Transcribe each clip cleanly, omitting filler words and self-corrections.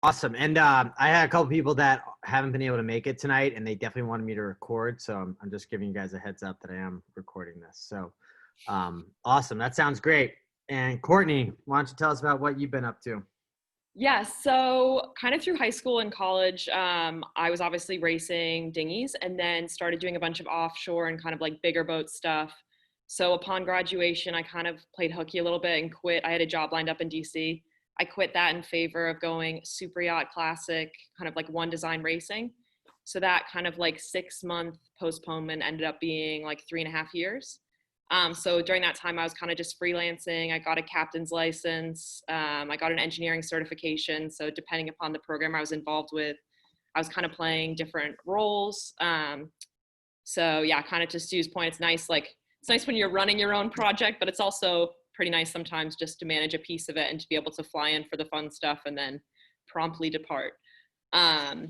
Awesome. And I had a couple people that haven't been able to make it tonight, and they definitely wanted me to record. So I'm just giving you guys a heads up that I am recording this. So awesome. That sounds great. And Courtney, why don't you tell us about what you've been up to? Yeah, so kind of through high school and college, I was obviously racing dinghies and then started doing a bunch of offshore and kind of like bigger boat stuff. So upon graduation, I kind of played hooky a little bit and quit. I had a job lined up in DC. I quit that in favor of going super yacht classic, kind of like one design racing. So that kind of like 6 month postponement ended up being like 3.5 years. So during that time, I was kind of just freelancing. I got a captain's license. I got an engineering certification. So depending upon the program I was involved with, I was kind of playing different roles. So yeah, kind of to Stu's point, it's nice. Like it's nice when you're running your own project, but it's also pretty nice sometimes just to manage a piece of it and to be able to fly in for the fun stuff and then promptly depart.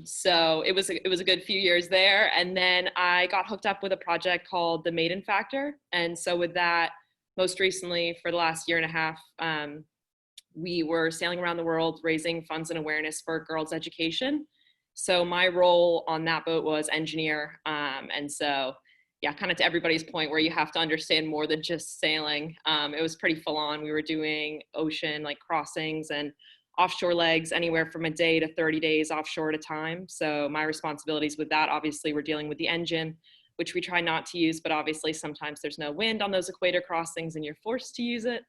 So it was a good few years there, and then I got hooked up with a project called the Maiden Factor, and so with that, most recently for the last year and a half, we were sailing around the world raising funds and awareness for girls' education. So my role on that boat was engineer, and so yeah, kind of to everybody's point where you have to understand more than just sailing. It was pretty full on. We were doing ocean like crossings and offshore legs anywhere from a day to 30 days offshore at a time. So my responsibilities with that, obviously, we're dealing with the engine, which we try not to use, but obviously sometimes there's no wind on those equator crossings and you're forced to use it.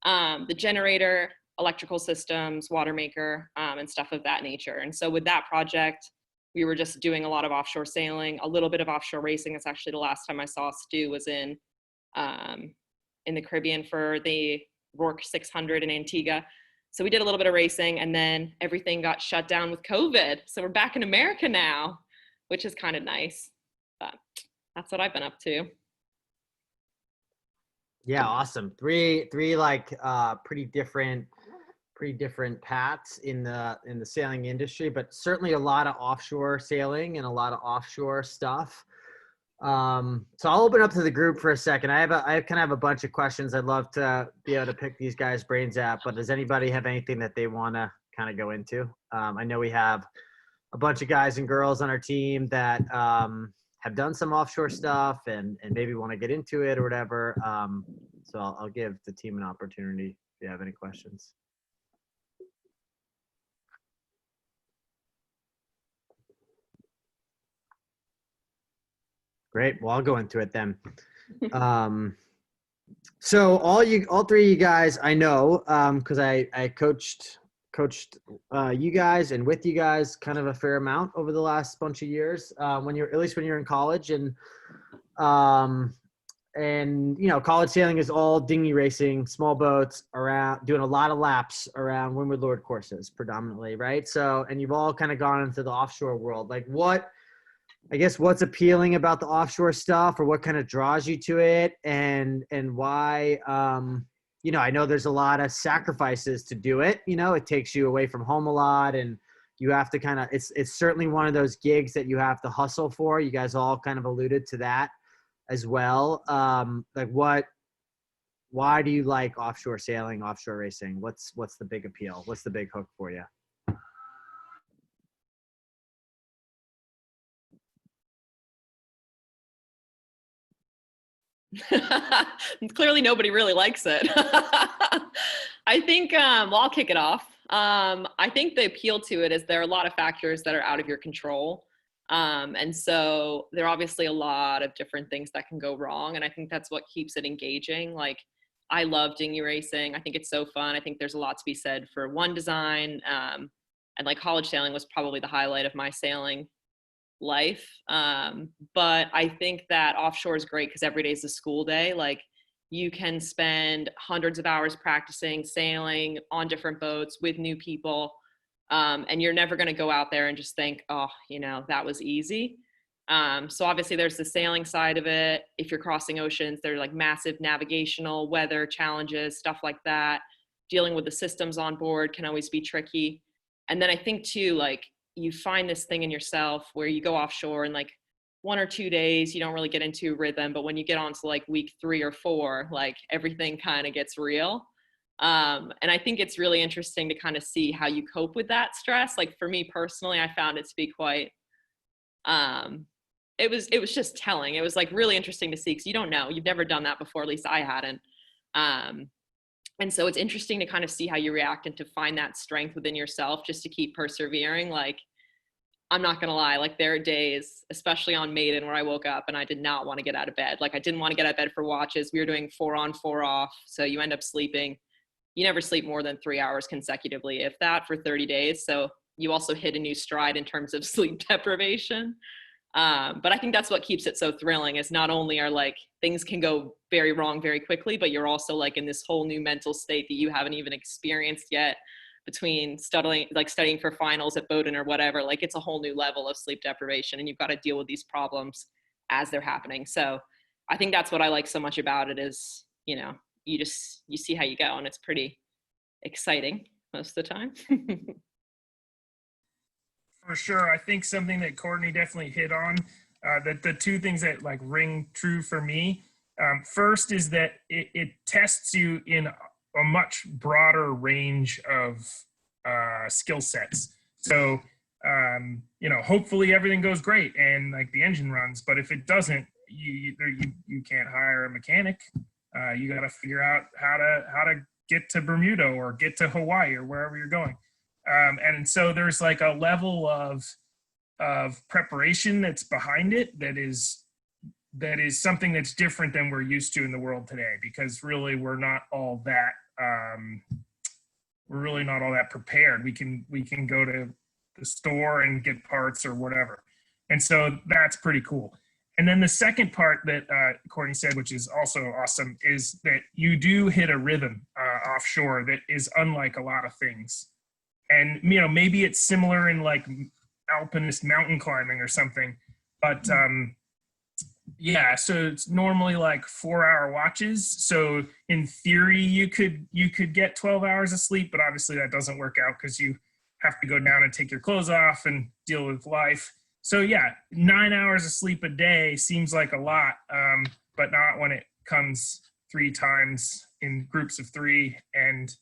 The generator, electrical systems, water maker, and stuff of that nature. And so with that project, we were just doing a lot of offshore sailing, a little bit of offshore racing. That's actually the last time I saw Stu was in the Caribbean for the Rourke 600 in Antigua. So we did a little bit of racing, and then everything got shut down with COVID. So we're back in America now, which is kind of nice. But that's what I've been up to. Yeah, awesome. Three like pretty different paths in the sailing industry, but certainly a lot of offshore sailing and a lot of offshore stuff. So I'll open up to the group for a second. I kind of have a bunch of questions I'd love to be able to pick these guys' brains at, but does anybody have anything that they want to kind of go into? I know we have a bunch of guys and girls on our team that have done some offshore stuff and maybe want to get into it or whatever. So I'll give the team an opportunity if you have any questions. Great. Well, I'll go into it then. So all three of you guys, I know, because I coached you guys and with you guys kind of a fair amount over the last bunch of years. When you're at least when you're in college, and you know, college sailing is all dinghy racing, small boats around, doing a lot of laps around Windward Lord courses predominantly, right? So, and you've all kind of gone into the offshore world. Like I guess what's appealing about the offshore stuff, or what kind of draws you to it, and why? You know, I know there's a lot of sacrifices to do it. You know, it takes you away from home a lot, and you have to kind of. It's certainly one of those gigs that you have to hustle for. You guys all kind of alluded to that as well. Like what? Why do you like offshore sailing, offshore racing? What's the big appeal? What's the big hook for you? Clearly, nobody really likes it. I think, well, I'll kick it off. I think the appeal to it is there are a lot of factors that are out of your control. And so there are obviously a lot of different things that can go wrong. And I think that's what keeps it engaging. Like, I love dinghy racing. I think it's so fun. I think there's a lot to be said for one design. And like college sailing was probably the highlight of my sailing life. But I think that offshore is great because every day is a school day. Like you can spend hundreds of hours practicing sailing on different boats with new people. And you're never going to go out there and just think, oh, you know, that was easy. So obviously there's the sailing side of it. If you're crossing oceans, there are like massive navigational weather challenges, stuff like that. Dealing with the systems on board can always be tricky. And then I think too, like you find this thing in yourself where you go offshore and like 1 or 2 days, you don't really get into a rhythm. But when you get on to like week 3 or 4, like everything kind of gets real. And I think it's really interesting to kind of see how you cope with that stress. Like for me personally, I found it to be quite, it was just telling. It was like really interesting to see because you don't know, you've never done that before. At least I hadn't. Um, and so it's interesting to kind of see how you react and to find that strength within yourself just to keep persevering. Like, I'm not gonna lie, like there are days, especially on Maiden, where I woke up and I did not want to get out of bed. Like I didn't want to get out of bed for watches. We were doing 4 on, 4 off. So you end up sleeping. You never sleep more than 3 hours consecutively, if that, for 30 days. So you also hit a new stride in terms of sleep deprivation. But I think that's what keeps it so thrilling is not only are like things can go very wrong very quickly, but you're also like in this whole new mental state that you haven't even experienced yet between studying for finals at Bowdoin or whatever. Like it's a whole new level of sleep deprivation and you've got to deal with these problems as they're happening. So I think that's what I like so much about it is, you know, you see how you go and it's pretty exciting most of the time. For sure. I think something that Courtney definitely hit on, that the two things that like ring true for me. First is that it tests you in a much broader range of skill sets. So, hopefully everything goes great and like the engine runs, but if it doesn't, you can't hire a mechanic. You got to figure out how to get to Bermuda or get to Hawaii or wherever you're going. And so there's like a level of preparation that's behind it that is something that's different than we're used to in the world today, because really we're not all that prepared. We can go to the store and get parts or whatever, and so that's pretty cool. And then the second part that Courtney said, which is also awesome, is that you do hit a rhythm offshore that is unlike a lot of things. And maybe it's similar in like alpinist mountain climbing or something, but yeah, so it's normally like 4-hour watches. So in theory you could get 12 hours of sleep, but obviously that doesn't work out because you have to go down and take your clothes off and deal with life. So yeah, 9 hours of sleep a day seems like a lot, but not when it comes 3 times in groups of 3, and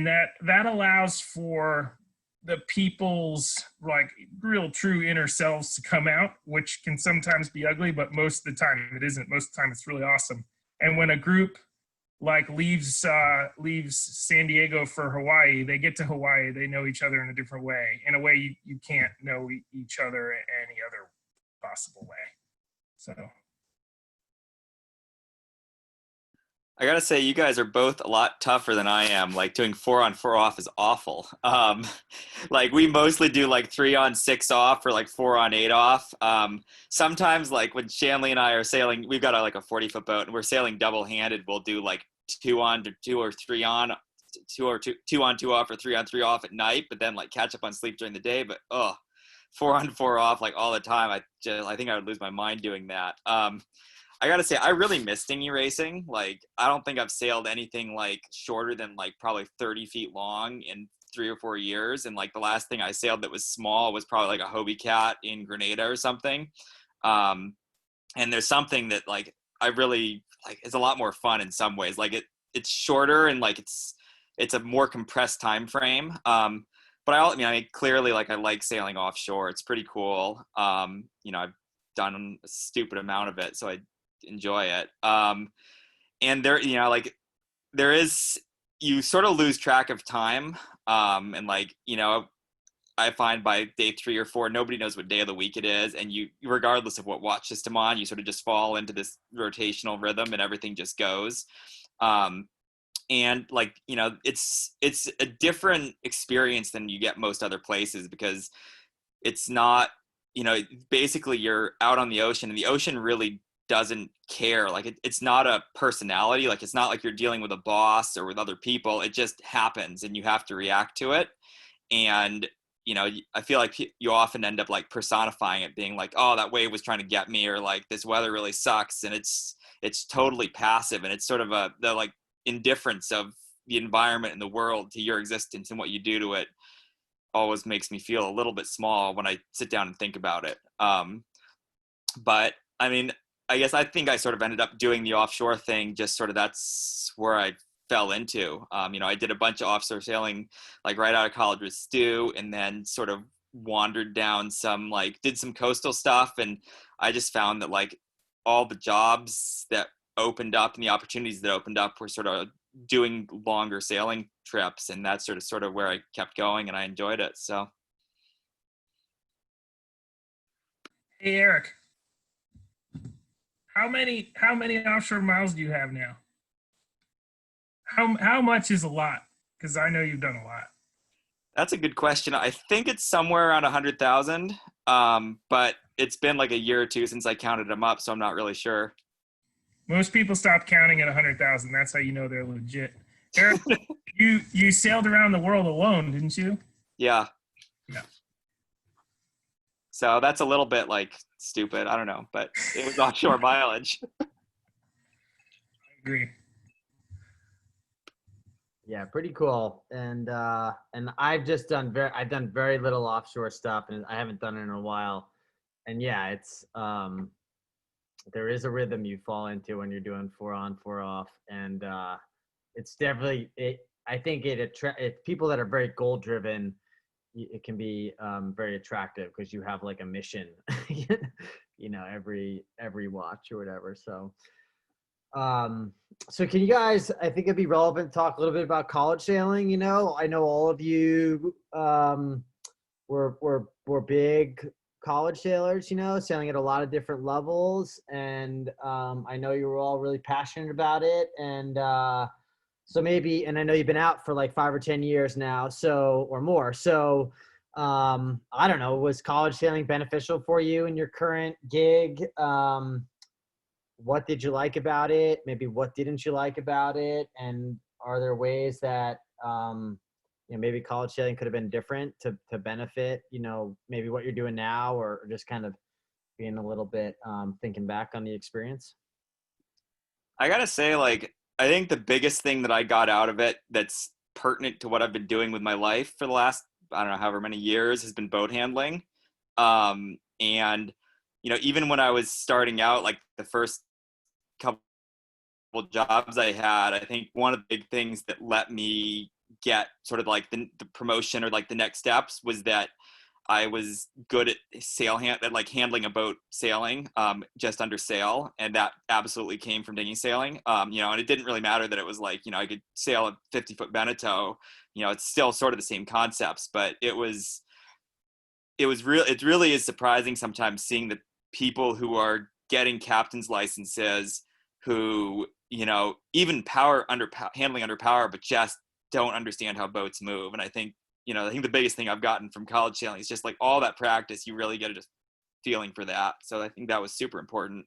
that allows for the people's like real true inner selves to come out, which can sometimes be ugly, but most of the time it isn't. Most of the time it's really awesome. And when a group like leaves San Diego for Hawaii, they get to Hawaii, they know each other in a different way, in a way you can't know each other any other possible way. So I gotta say, you guys are both a lot tougher than I am. Like doing 4 on 4 off is awful. Like we mostly do like 3 on 6 off or like 4 on 8 off. Sometimes like when Shanley and I are sailing, we've got like a 40-foot boat and we're sailing double handed. We'll do like 2 on to 2 or 3 on, 2 on 2 off or 3 on 3 off at night, but then like catch up on sleep during the day. But 4 on 4 off like all the time. I think I would lose my mind doing that. I gotta say, I really miss dinghy racing. Like, I don't think I've sailed anything like shorter than like probably 30 feet long in 3 or 4 years. And like the last thing I sailed that was small was probably like a Hobie Cat in Grenada or something. And there's something that like I really like. It's a lot more fun in some ways. Like it's shorter and like it's a more compressed time frame. But I clearly like I like sailing offshore. It's pretty cool. I've done a stupid amount of it, so I enjoy it. And there is, you sort of lose track of time. And like, I find by day 3 or 4, nobody knows what day of the week it is. And you, regardless of what watch system on, you sort of just fall into this rotational rhythm and everything just goes. And like, it's a different experience than you get most other places, because it's not, basically you're out on the ocean and the ocean really doesn't care. Like it's not a personality. Like it's not like you're dealing with a boss or with other people. It just happens and you have to react to it. And, I feel like you often end up like personifying it, being like, oh, that wave was trying to get me, or like this weather really sucks. And it's totally passive. And it's sort of the like indifference of the environment and the world to your existence, and what you do to it always makes me feel a little bit small when I sit down and think about it. But I mean, I guess I think I sort of ended up doing the offshore thing, just sort of that's where I fell into. I did a bunch of offshore sailing, like right out of college with Stu, and then sort of wandered down some, like did some coastal stuff. And I just found that like all the jobs that opened up and the opportunities that opened up were sort of doing longer sailing trips. And that's sort of where I kept going, and I enjoyed it. So. Hey, Eric, how many offshore miles do you have now? How much is a lot? Because I know you've done a lot. That's a good question. I think it's somewhere around 100,000, but it's been like a year or two since I counted them up, so I'm not really sure. Most people stop counting at 100,000. That's how you know they're legit. Eric, you sailed around the world alone, didn't you? Yeah. Yeah. So that's a little bit like stupid. I don't know, but it was offshore mileage. I agree. Yeah, pretty cool. And I've just done very little offshore stuff, and I haven't done it in a while. And yeah, it's there is a rhythm you fall into when you're doing 4 on 4 off, and it's definitely I think it people that are very goal driven, it can be very attractive because you have like a mission, every watch or whatever. So can you guys, I think it'd be relevant to talk a little bit about college sailing. I know all of you were big college sailors, sailing at a lot of different levels, and I know you were all really passionate about it, and so maybe, and I know you've been out for like 5 or 10 years now, or more. So I don't know, was college sailing beneficial for you in your current gig? What did you like about it? Maybe what didn't you like about it? And are there ways that, maybe college sailing could have been different to benefit, maybe what you're doing now, or just kind of being a little bit thinking back on the experience? I gotta say, like, I think the biggest thing that I got out of it that's pertinent to what I've been doing with my life for the last, I don't know, however many years, has been boat handling. And, even when I was starting out, like the first couple jobs I had, I think one of the big things that let me get sort of like the promotion or like the next steps was that I was good at handling a boat sailing, just under sail. And that absolutely came from dinghy sailing. And it didn't really matter that it was like, I could sail a 50-foot Beneteau, it's still sort of the same concepts, but it really is surprising sometimes seeing the people who are getting captain's licenses who, even handling under power, but just don't understand how boats move. And I think the biggest thing I've gotten from college sailing is just like all that practice, you really get a feeling for that. So I think that was super important.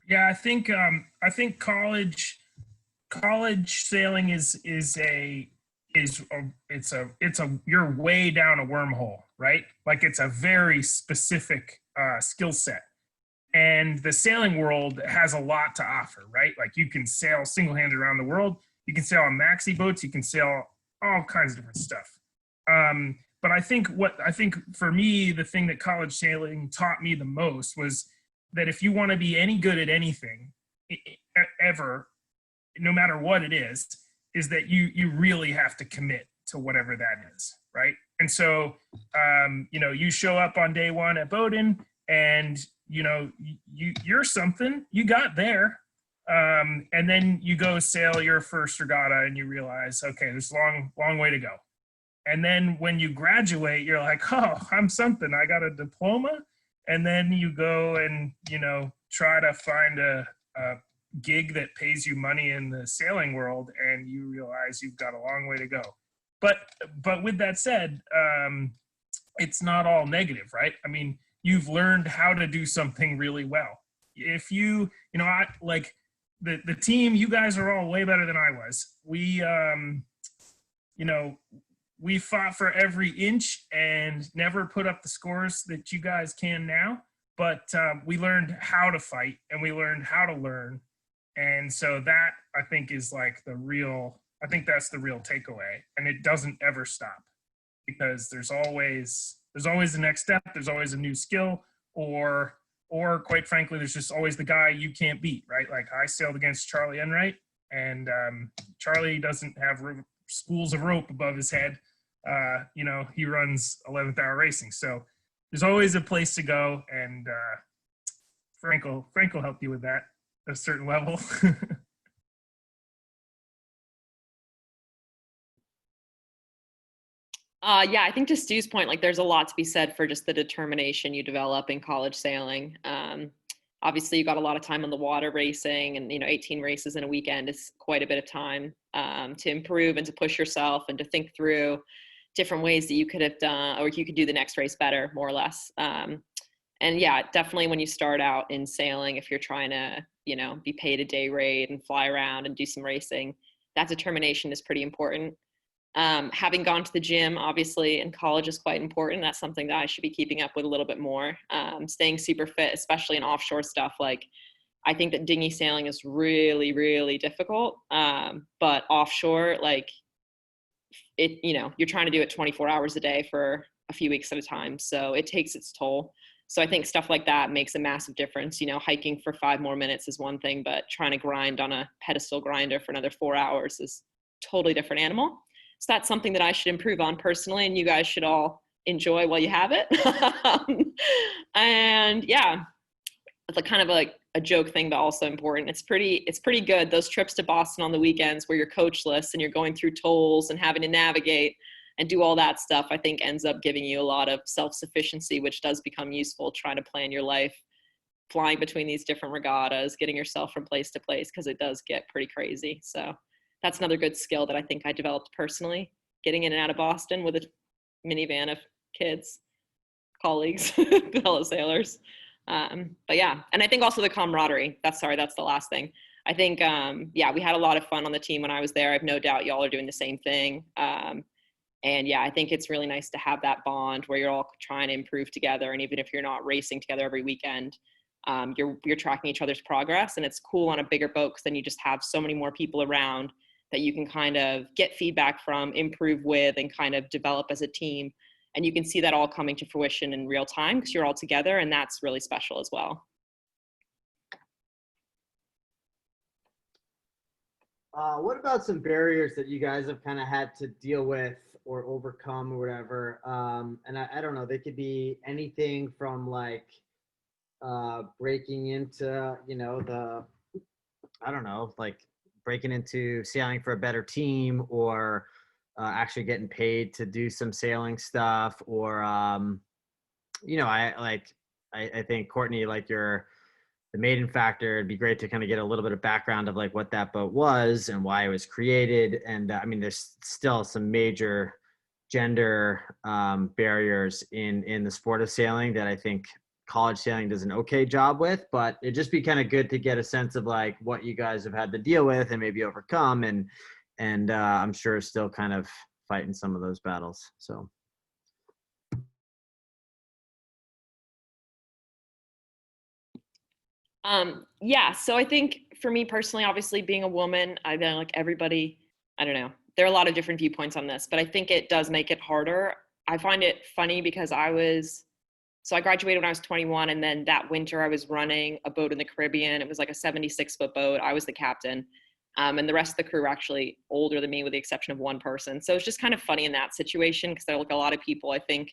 Yeah, I think college sailing is you're way down a wormhole, right? Like it's a very specific skill set. And the sailing world has a lot to offer, right? Like you can sail single-handed around the world. You can sail on maxi boats. You can sail all kinds of different stuff. But I think for me, the thing that college sailing taught me the most was that if you want to be any good at anything ever, no matter what it is that you really have to commit to whatever that is, right? And so, you show up on day one at Bowdoin, and you're something, you got there, and then you go sail your first regatta, and you realize, okay, there's a long way to go. And then when you graduate, you're like, oh, I'm something. I got a diploma. And then you go and try to find a gig that pays you money in the sailing world, and you realize you've got a long way to go. But with that said, it's not all negative, right? I mean, you've learned how to do something really well. If I like the team, you guys are all way better than I was. We fought for every inch and never put up the scores that you guys can now, but we learned how to fight, and we learned how to learn. And so that, I think, is like that's the real takeaway. And it doesn't ever stop, because there's always the next step. There's always a new skill, or or quite frankly, there's just always the guy you can't beat, right? Like I sailed against Charlie Enright, and Charlie doesn't have spools of rope above his head. He runs 11th hour racing. So there's always a place to go, and Frank will help you with that at a certain level. Yeah, I think to Stu's point, like there's a lot to be said for just the determination you develop in college sailing. Obviously, you got a lot of time on the water racing, and 18 races in a weekend is quite a bit of time to improve and to push yourself and to think through different ways that you could have done, or you could do the next race better, more or less. And yeah, definitely when you start out in sailing, if you're trying to, be paid a day rate and fly around and do some racing, that determination is pretty important. Having gone to the gym, obviously, in college is quite important. That's something that I should be keeping up with a little bit more. Staying super fit, especially in offshore stuff. Like, I think that dinghy sailing is really, really difficult. But offshore, like, you're trying to do it 24 hours a day for a few weeks at a time. So it takes its toll. So I think stuff like that makes a massive difference. Hiking for 5 more minutes is one thing, but trying to grind on a pedestal grinder for another 4 hours is a totally different animal. So that's something that I should improve on personally, and you guys should all enjoy while you have it. And yeah, it's kind of like a joke thing, but also important. It's pretty good. Those trips to Boston on the weekends where you're coachless and you're going through tolls and having to navigate and do all that stuff, I think ends up giving you a lot of self-sufficiency, which does become useful trying to plan your life, flying between these different regattas, getting yourself from place to place, because it does get pretty crazy. So that's another good skill that I think I developed personally, getting in and out of Boston with a minivan of kids, colleagues, fellow sailors. But yeah, and I think also the camaraderie. That's the last thing. I think, we had a lot of fun on the team when I was there. I have no doubt y'all are doing the same thing. And yeah, I think it's really nice to have that bond where you're all trying to improve together. And even if you're not racing together every weekend, you're tracking each other's progress. And it's cool on a bigger boat because then you just have so many more people around that you can kind of get feedback from, improve with, and kind of develop as a team. And you can see that all coming to fruition in real time because you're all together, and that's really special as well. What about some barriers that you guys have kind of had to deal with or overcome or whatever? And I don't know, they could be anything from like breaking into, breaking into sailing for a better team, or actually getting paid to do some sailing stuff, or I think Courtney, like the maiden factor, it'd be great to kind of get a little bit of background of like what that boat was and why it was created. And there's still some major gender barriers in the sport of sailing that I think college sailing does an okay job with, but it'd just be kind of good to get a sense of like what you guys have had to deal with and maybe overcome, and I'm sure still kind of fighting some of those battles. So. So I think for me personally, obviously being a woman, I know like everybody, I don't know, there are a lot of different viewpoints on this, but I think it does make it harder. I find it funny because I graduated when I was 21, and then that winter I was running a boat in the Caribbean. It was like a 76-foot boat. I was the captain. And the rest of the crew were actually older than me with the exception of one person. So it's just kind of funny in that situation because there are like a lot of people, I think,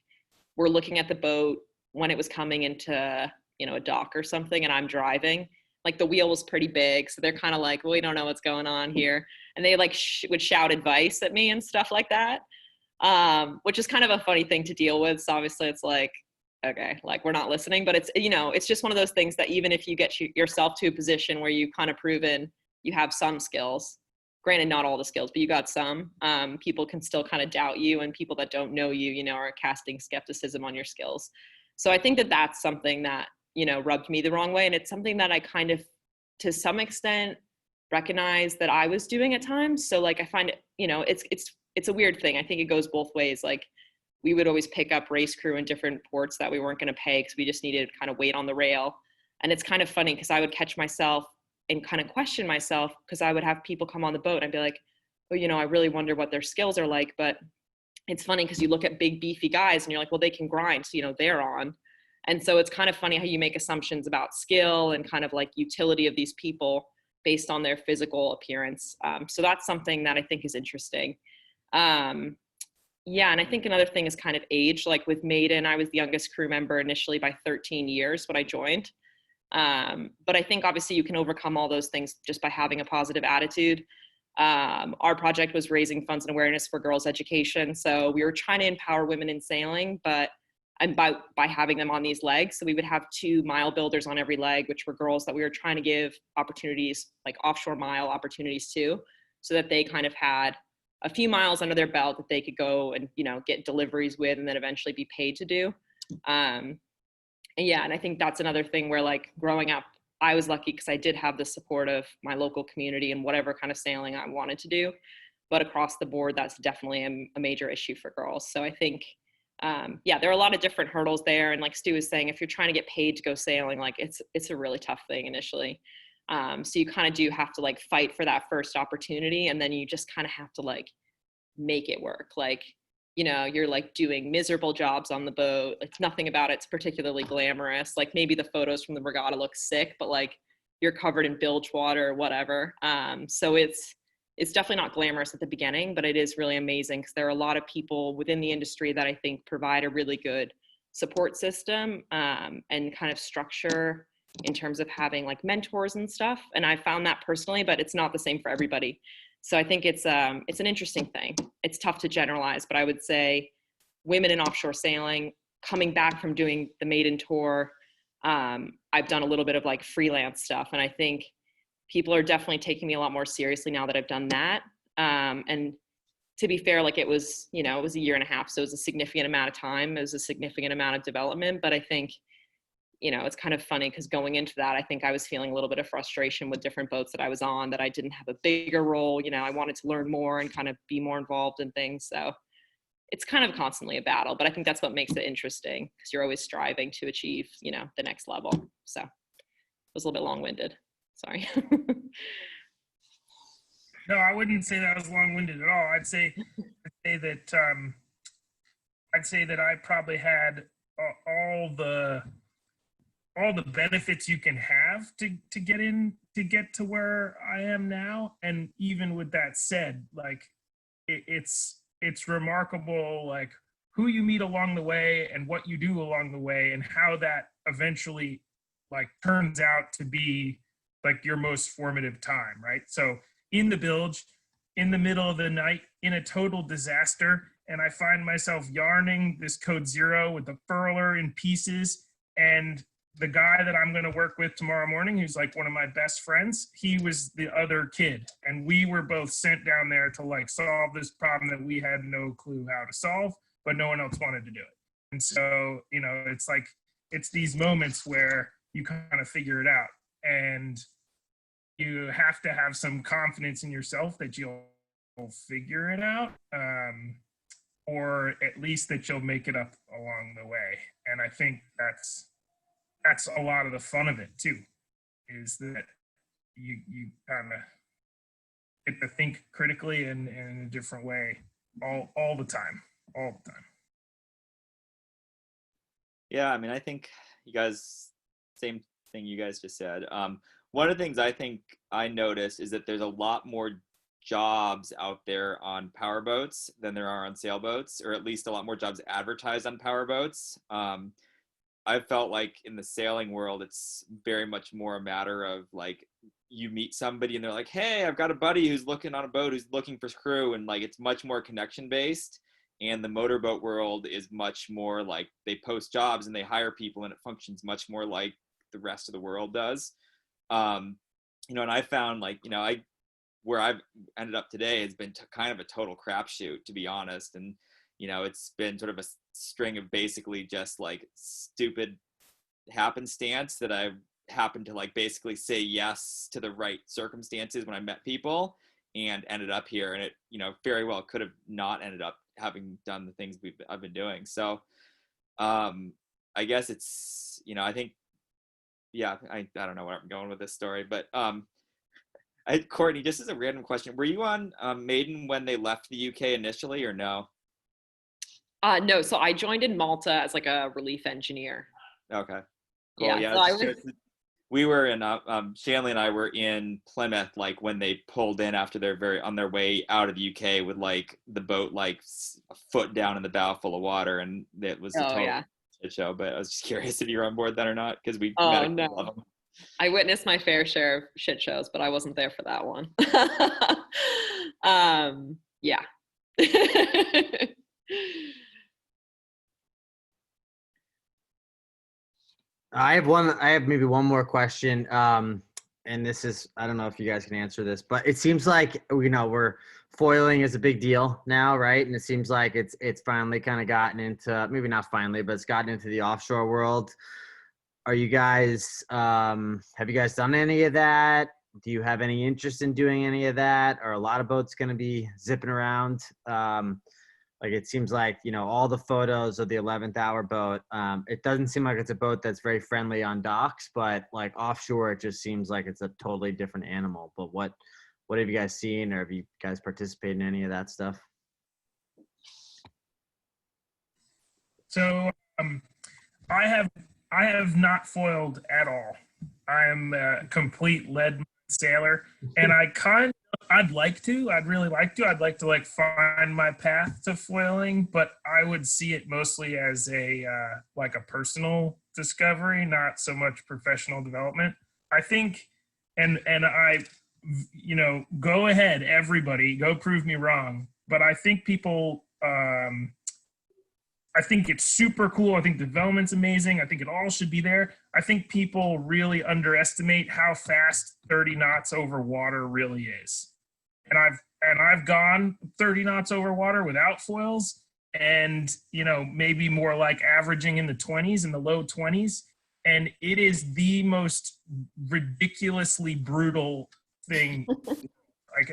were looking at the boat when it was coming into, a dock or something, and I'm driving. Like the wheel was pretty big. So they're kind of like, well, we don't know what's going on here. And they like would shout advice at me and stuff like that, which is kind of a funny thing to deal with. So obviously it's like, okay, like we're not listening, but it's, it's just one of those things that even if you get yourself to a position where you've kind of proven you have some skills, granted not all the skills, but you got some, people can still kind of doubt you, and people that don't know you, are casting skepticism on your skills. So I think that that's something that, rubbed me the wrong way. And it's something that I kind of, to some extent, recognize that I was doing at times. So like, I find it, it's a weird thing. I think it goes both ways. Like we would always pick up race crew in different ports that we weren't going to pay because we just needed to kind of wait on the rail. And it's kind of funny because I would catch myself and kind of question myself because I would have people come on the boat and I'd be like, well, I really wonder what their skills are like. But it's funny because you look at big beefy guys and you're like, well, they can grind. So, they're on. And so it's kind of funny how you make assumptions about skill and kind of like utility of these people based on their physical appearance. So that's something that I think is interesting. Yeah, and I think another thing is kind of age. Like with Maiden, I was the youngest crew member initially by 13 years when I joined. But I think obviously you can overcome all those things just by having a positive attitude. Our project was raising funds and awareness for girls' education. So we were trying to empower women in sailing, but and by having them on these legs. So we would have 2 mile builders on every leg, which were girls that we were trying to give opportunities, like offshore mile opportunities too, so that they kind of had a few miles under their belt that they could go and, you know, get deliveries with and then eventually be paid to do. And yeah, and I think that's another thing where like growing up, I was lucky because I did have the support of my local community and whatever kind of sailing I wanted to do. But across the board, that's definitely a major issue for girls. So I think, yeah, there are a lot of different hurdles there. And like Stu was saying, if you're trying to get paid to go sailing, like it's a really tough thing initially. So you kind of do have to like fight for that first opportunity, and then you just kind of have to like make it work. Like, you know, you're like doing miserable jobs on the boat. Like nothing about it's particularly glamorous. Like maybe the photos from the regatta look sick, but like you're covered in bilge water or whatever. So it's definitely not glamorous at the beginning, but it is really amazing because there are a lot of people within the industry that I think provide a really good support system and kind of structure in terms of having like mentors and stuff. And I found that personally, but it's not the same for everybody. So I think it's an interesting thing. It's tough to generalize, but I would say women in offshore sailing, coming back from doing the Maiden tour, I've done a little bit of like freelance stuff. And I think people are definitely taking me a lot more seriously now that I've done that. And to be fair, like it was, you know, it was a year and a half. So it was a significant amount of time. It was a significant amount of development. But I think, you know, it's kind of funny because going into that, I think I was feeling a little bit of frustration with different boats that I was on, that I didn't have a bigger role. You know, I wanted to learn more and kind of be more involved in things. So it's kind of constantly a battle, but I think that's what makes it interesting because you're always striving to achieve, you know, the next level. So it was a little bit long-winded. Sorry. No, I wouldn't say that was long-winded at all. I'd say that I probably had all the benefits you can have to get to where I am now. And even with that said, like it's remarkable, like who you meet along the way and what you do along the way and how that eventually like turns out to be like your most formative time, right? So in the bilge, in the middle of the night, in a total disaster, and I find myself yarning this code 0 with the furler in pieces, and the guy that I'm going to work with tomorrow morning, who's like one of my best friends, he was the other kid. And we were both sent down there to like solve this problem that we had no clue how to solve, but no one else wanted to do it. And so, you know, it's like, it's these moments where you kind of figure it out. And you have to have some confidence in yourself that you'll figure it out, or at least that you'll make it up along the way. And I think that's a lot of the fun of it too, is that you kind of get to think critically and in a different way all the time. Yeah, I mean, I think you guys, same thing you guys just said. One of the things I think I noticed is that there's a lot more jobs out there on powerboats than there are on sailboats, or at least a lot more jobs advertised on powerboats. I felt like in the sailing world, it's very much more a matter of like you meet somebody and they're like, hey, I've got a buddy who's looking on a boat who's looking for crew, and like it's much more connection based. And the motorboat world is much more like they post jobs and they hire people, and it functions much more like the rest of the world does. You know, and I found like, you know, where I've ended up today has been kind of a total crapshoot, to be honest. And, you know, it's been sort of a string of basically just like stupid happenstance that I've happened to like basically say yes to the right circumstances when I met people and ended up here. And it, you know, very well could have not ended up having done the things I've been doing. So I guess it's, you know, I think, yeah, I don't know where I'm going with this story, but Courtney, just as a random question, were you on Maiden when they left the UK initially, or no? No, so I joined in Malta as like a relief engineer. Okay. Cool. Yeah, Yeah. so I was, We were in Shanley and I were in Plymouth like when they pulled in after on their way out of the UK with like the boat like a foot down in the bow full of water, and it was a oh total yeah. shit show. But I was just curious if you were on board then or not, because we met Oh a couple of no. them. I witnessed my fair share of shit shows, but I wasn't there for that one. Yeah. I have maybe one more question. And this is, I don't know if you guys can answer this, but it seems like, we're foiling is a big deal now, right? And it seems like it's finally kind of gotten into, maybe not finally, but it's gotten into the offshore world. Are you guys, have you guys done any of that? Do you have any interest in doing any of that? Are a lot of boats going to be zipping around? Like it seems like, all the photos of the 11th hour boat, it doesn't seem like it's a boat that's very friendly on docks, but like offshore, it just seems like it's a totally different animal. But what have you guys seen, or have you guys participated in any of that stuff? So I have I have not foiled at all. I'm a complete lead sailor, and I'd like to. I'd really like to. I'd like to like find my path to foiling, but I would see it mostly as a like a personal discovery, not so much professional development. I think, and I, go ahead, everybody, go prove me wrong. But I think people. I think it's super cool. I think development's amazing. I think it all should be there. I think people really underestimate how fast 30 knots over water really is. And I've gone 30 knots over water without foils, and maybe more like averaging in the 20s, in the low 20s, and it is the most ridiculously brutal thing. Like,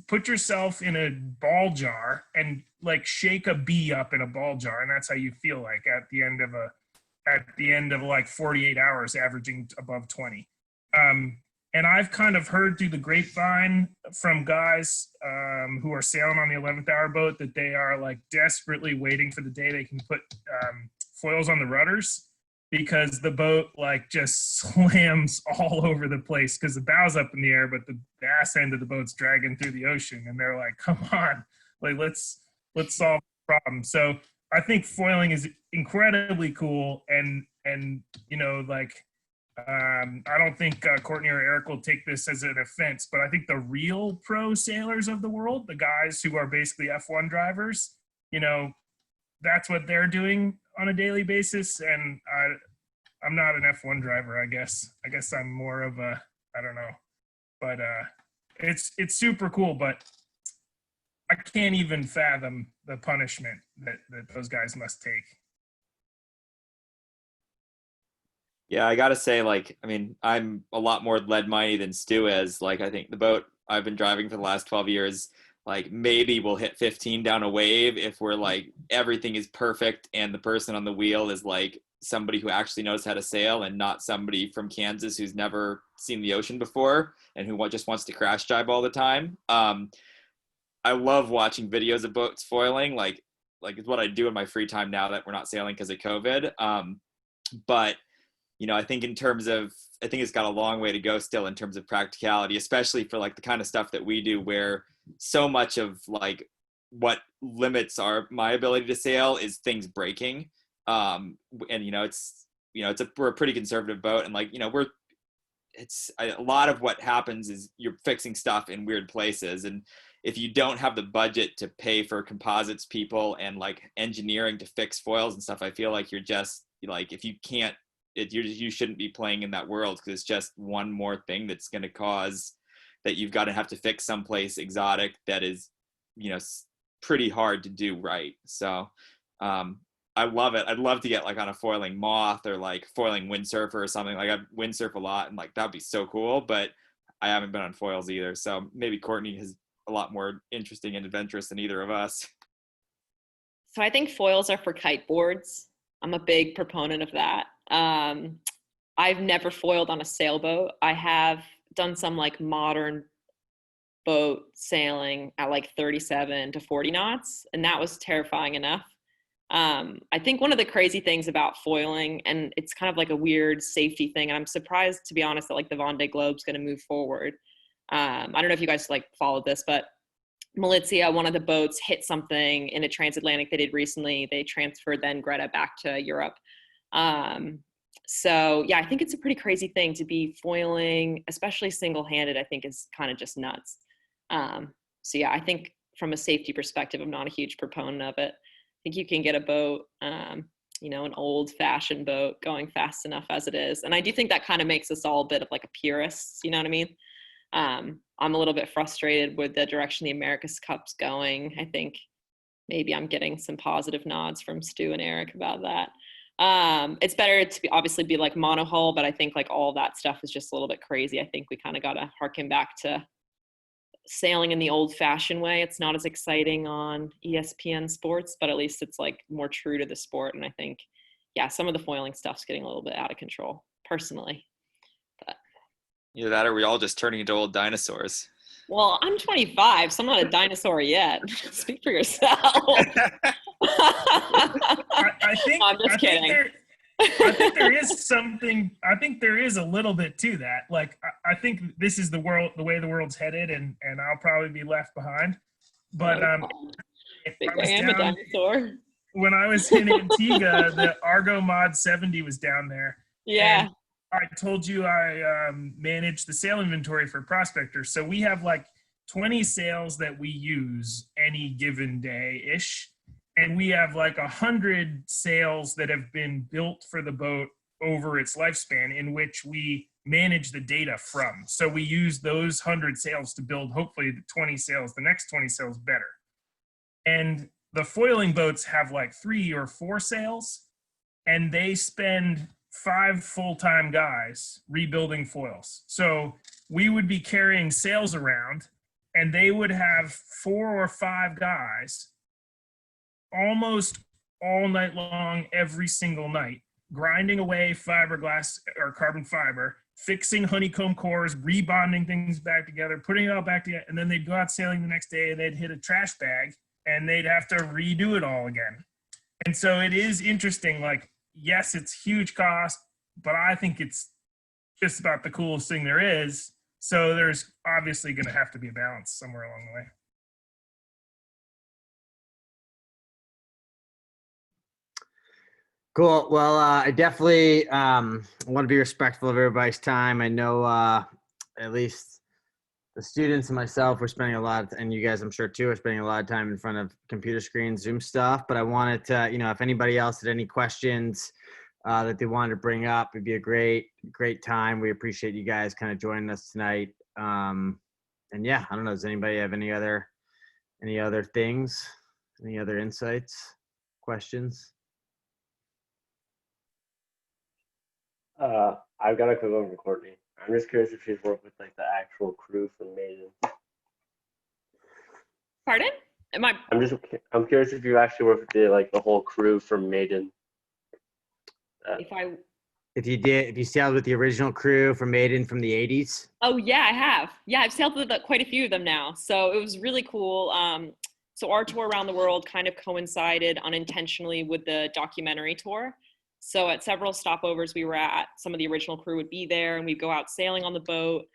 put yourself in a ball jar and like shake a bee up in a ball jar, and that's how you feel like at the end of like 48 hours, averaging above 20. And I've kind of heard through the grapevine from guys who are sailing on the 11th hour boat that they are like desperately waiting for the day they can put foils on the rudders, because the boat like just slams all over the place because the bow's up in the air, but the ass end of the boat's dragging through the ocean, and they're like, come on, like let's solve the problem. So I think foiling is incredibly cool, and like I don't think Courtney or Eric will take this as an offense, but I think the real pro sailors of the world, the guys who are basically F1 drivers, that's what they're doing on a daily basis. And I'm not an F1 driver, I guess. I guess I'm more of a, I don't know, but it's super cool, but I can't even fathom the punishment that those guys must take. Yeah, I gotta say, like, I mean, I'm a lot more lead miney than Stu is. Like, I think the boat I've been driving for the last 12 years, like, maybe we'll hit 15 down a wave if we're like everything is perfect and the person on the wheel is like somebody who actually knows how to sail and not somebody from Kansas who's never seen the ocean before and who just wants to crash jibe all the time. I love watching videos of boats foiling, like it's what I do in my free time now that we're not sailing because of COVID. But I think I think it's got a long way to go still in terms of practicality, especially for like the kind of stuff that we do, where so much of like what limits my ability to sail is things breaking. And we're a pretty conservative boat, and like, it's a lot of what happens is you're fixing stuff in weird places. And if you don't have the budget to pay for composites people and like engineering to fix foils and stuff, I feel like you're just like, if you can't, you shouldn't be playing in that world, because it's just one more thing that's going to cause that you've got to have to fix someplace exotic that is, pretty hard to do right. So I love it. I'd love to get like on a foiling moth or like foiling windsurfer or something. Like I windsurf a lot, and like that'd be so cool, but I haven't been on foils either. So maybe Courtney is a lot more interesting and adventurous than either of us. so I think foils are for kiteboards. I'm a big proponent of that. I've never foiled on a sailboat. I have done some like modern boat sailing at like 37 to 40 knots, and that was terrifying enough. I think one of the crazy things about foiling, and it's kind of like a weird safety thing, and I'm surprised, to be honest, that like the Vendée Globe's going to move forward. I don't know if you guys like followed this, but Milizia, one of the boats, hit something in a transatlantic they did recently. They transferred then Greta back to Europe. So yeah, I think it's a pretty crazy thing to be foiling, especially single-handed. I think is kind of just nuts. So yeah, I think from a safety perspective, I'm not a huge proponent of it. I think you can get a boat, an old-fashioned boat going fast enough as it is, and I do think that kind of makes us all a bit of like a purist. You know what I mean? I'm a little bit frustrated with the direction the America's Cup's going. I think maybe I'm getting some positive nods from Stu and Eric about that. It's better to obviously be like monohull, but I think like all that stuff is just a little bit crazy. I think we kind of got to harken back to sailing in the old fashioned way. It's not as exciting on ESPN sports, but at least it's like more true to the sport. And I think, yeah, some of the foiling stuff's getting a little bit out of control personally. But Either that or we all just turning into old dinosaurs. well, I'm 25, so I'm not a dinosaur yet. Speak for yourself. I think I'm just kidding. I think there is something. I think there is a little bit to that. Like I think this is the way the world's headed, and I'll probably be left behind. But I am a dinosaur. When I was in Antigua, the Argo Mod 70 was down there. Yeah. I told you I manage the sail inventory for prospectors. So we have like 20 sails that we use any given day-ish. And we have like 100 sails that have been built for the boat over its lifespan in which we manage the data from. So we use those 100 sails to build hopefully the 20 sails, the next 20 sails better. And the foiling boats have like 3 or 4 sails, and they spend 5 full-time guys rebuilding foils. So we would be carrying sails around, and they would have 4 or 5 guys almost all night long, every single night, grinding away fiberglass or carbon fiber, fixing honeycomb cores, rebonding things back together, putting it all back together, and then they'd go out sailing the next day and they'd hit a trash bag and they'd have to redo it all again. And so it is interesting, like, yes, it's huge cost, but I think it's just about the coolest thing there is. So there's obviously going to have to be a balance somewhere along the way. Cool. Well, I definitely want to be respectful of everybody's time. I know at least the students and myself were spending a lot, and you guys, I'm sure too, are spending a lot of time in front of computer screens, Zoom stuff. But I wanted to, if anybody else had any questions that they wanted to bring up, it'd be a great time. We appreciate you guys kind of joining us tonight. And yeah, I don't know. Does anybody have any other things, any other insights, questions? I've got a quick one from Courtney. I'm just curious if she's worked with like the actual crew from Maiden. Pardon? I'm curious if you actually worked with the whole crew from Maiden. If you sailed with the original crew from Maiden from the 80s? Oh yeah, I have. Yeah, I've sailed with quite a few of them now. So it was really cool. So our tour around the world kind of coincided unintentionally with the documentary tour. So at several stopovers we were at, some of the original crew would be there and we'd go out sailing on the boat.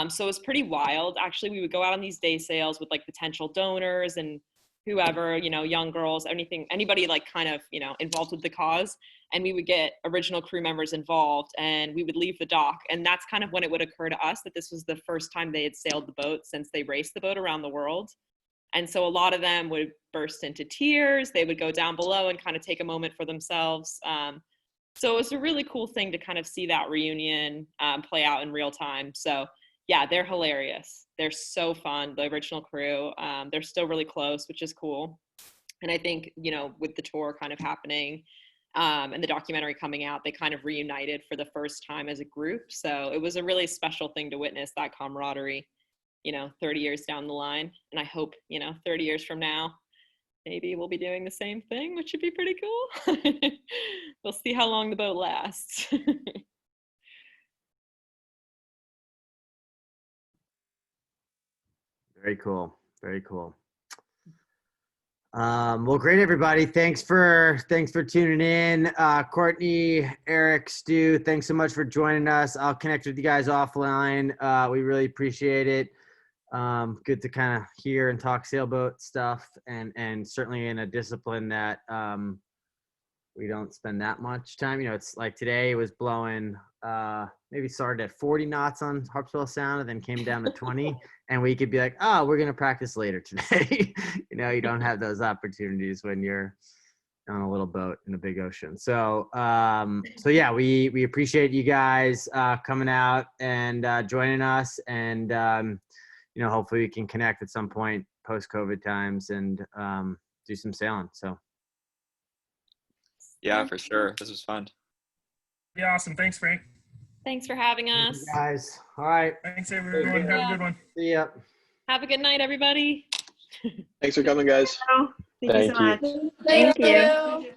So it was pretty wild. Actually, we would go out on these day sails with like potential donors and whoever, young girls, anybody like kind of, involved with the cause. And we would get original crew members involved and we would leave the dock. And that's kind of when it would occur to us that this was the first time they had sailed the boat since they raced the boat around the world. And so a lot of them would burst into tears. They would go down below and kind of take a moment for themselves. So it was a really cool thing to kind of see that reunion play out in real time. So yeah, they're hilarious. They're so fun, the original crew. They're still really close, which is cool. And I think, with the tour kind of happening and the documentary coming out, they kind of reunited for the first time as a group. So it was a really special thing to witness that camaraderie, 30 years down the line. And I hope, 30 years from now, maybe we'll be doing the same thing, which would be pretty cool. We'll see how long the boat lasts. Very cool. Very cool. Well, great, everybody. Thanks for tuning in. Courtney, Eric, Stu, thanks so much for joining us. I'll connect with you guys offline. We really appreciate it. Good to kind of hear and talk sailboat stuff, and certainly in a discipline that we don't spend that much time. You know, it's like today it was blowing, maybe started at 40 knots on Harpswell Sound and then came down to 20. And we could be like, oh, we're going to practice later today. You know, you don't have those opportunities when you're on a little boat in a big ocean. So, yeah, we appreciate you guys coming out and joining us. And, you know, hopefully we can connect at some point post-COVID times and do some sailing. So. Yeah, for sure. This was fun. Yeah, awesome. Thanks, Frank. Thanks for having Thank us. you guys. All right. Thanks, everyone. Have a good one. See ya. Have a good night, everybody. Thanks for coming, guys. Thank you so much. you. Thank you.